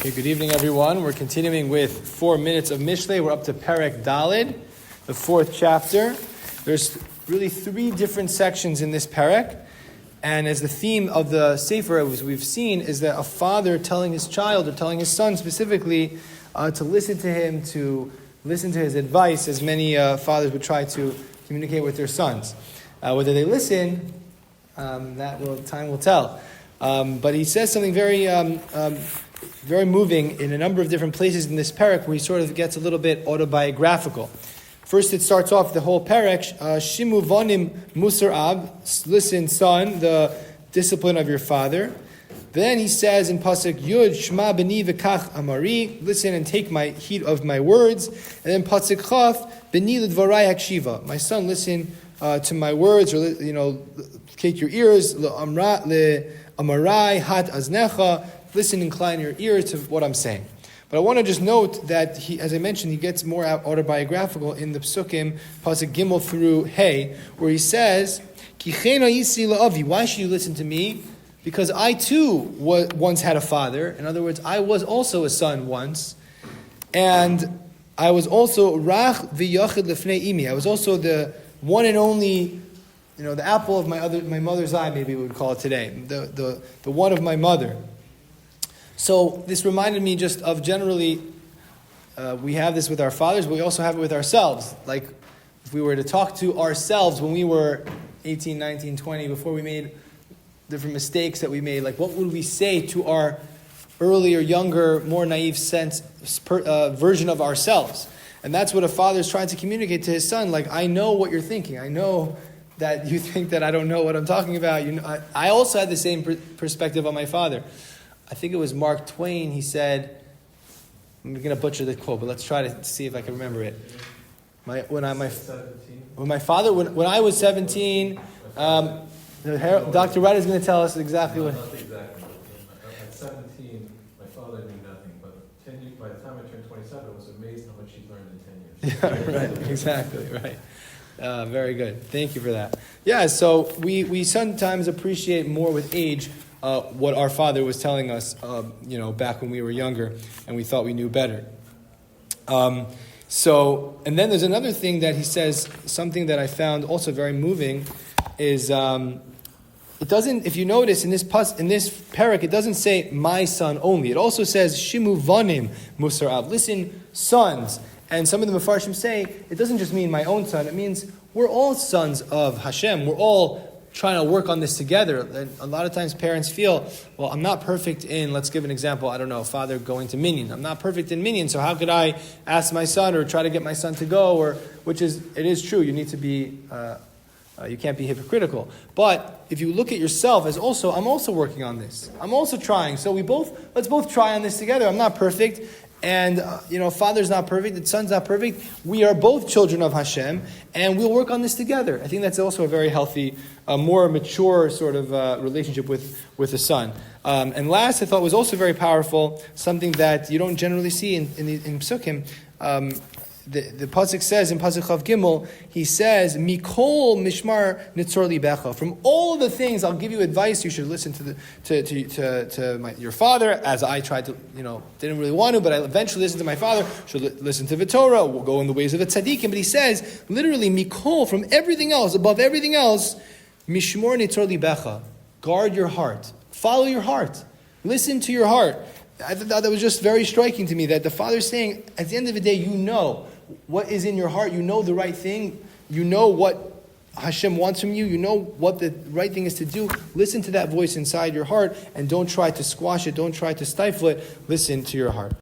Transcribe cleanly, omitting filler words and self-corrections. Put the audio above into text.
Okay, good evening, everyone. We're continuing with 4 minutes of Mishlei. We're up to Perek Dalid, the 4th chapter. There's really 3 different sections in this Perek. And as the theme of the Sefer, as we've seen, is that a father telling his child, or telling his son specifically, to listen to him, to listen to his advice, as many fathers would try to communicate with their sons. Whether they listen, time will tell. But he says something very moving in a number of different places in this Perek, where he sort of gets a little bit autobiographical. First, it starts off the whole Perek, Shimu vonim musar ab, listen, son, the discipline of your father. Then he says in Pasuk Yud, Shma b'ni v'kach amari, listen and take my heed of my words. And then Pasuk Chaf, b'ni l'dvarai hakshiva, my son, listen to my words, or take your ears, le'amarai hat aznecha, listen, incline your ear to what I'm saying. But I want to just note that he, as I mentioned, he gets more autobiographical in the Psukim, Pasuk Gimel through Hey, where he says, Kichena yisi la'avi, why should you listen to me? Because I too once had a father. In other words, I was also a son once, and I was also rach v'yachid lefnei imi. I was also the one and only, the apple of my mother's eye, maybe we would call it today, the one of my mother. So this reminded me just of generally, we have this with our fathers, but we also have it with ourselves. Like, if we were to talk to ourselves when we were 18, 19, 20, before we made different mistakes that we made, like what would we say to our earlier, younger, more naive version of ourselves? And that's what a father is trying to communicate to his son. Like, I know what you're thinking. I know that you think that I don't know what I'm talking about. I also had the same perspective on my father. I think it was Mark Twain. He said, I'm going to butcher the quote, but let's try to see if I can remember it. When I was 17, Dr. Wright is going to tell us exactly what. Not exactly. At 17, my father knew nothing, but by the time I turned 27, I was amazed how much he'd learned in 10 years. Yeah, right. Exactly, right. Very good. Thank you for that. Yeah, so we sometimes appreciate more with age what our father was telling us, back when we were younger, and we thought we knew better. And then there's another thing that he says, something that I found also very moving, is it doesn't. If you notice in this Perek, it doesn't say my son only. It also says shimu vanim musar av. Listen, sons. And some of the Mefarshim say it doesn't just mean my own son. It means we're all sons of Hashem. We're all trying to work on this together. And a lot of times parents feel, well, I'm not perfect in, let's give an example, I don't know, father going to Minyan. I'm not perfect in Minyan, so how could I ask my son or try to get my son to go? It is true, you need to be, you can't be hypocritical. But if you look at yourself as also, I'm also working on this. I'm also trying. So let's both try on this together. I'm not perfect. And, father's not perfect, the son's not perfect. We are both children of Hashem, and we'll work on this together. I think that's also a very healthy, more mature sort of relationship with the son. And last, I thought was also very powerful, something that you don't generally see in Psukim. The Pasuk says in Pasuk Chav Gimel, he says, Mikol Mishmar Nitzor Libecha. From all of the things, I'll give you advice. You should listen to your father, as I tried to, didn't really want to, but I eventually listened to my father. Should listen to the Torah. We'll go in the ways of the tzaddikim. But he says, literally, Mikol, from everything else, above everything else, Mishmor Nitzor Libecha. Guard your heart. Follow your heart. Listen to your heart. I thought that was just very striking to me, that the father's saying, at the end of the day, you know what is in your heart, you know the right thing, you know what Hashem wants from you, you know what the right thing is to do. Listen to that voice inside your heart, and don't try to squash it, don't try to stifle it, listen to your heart.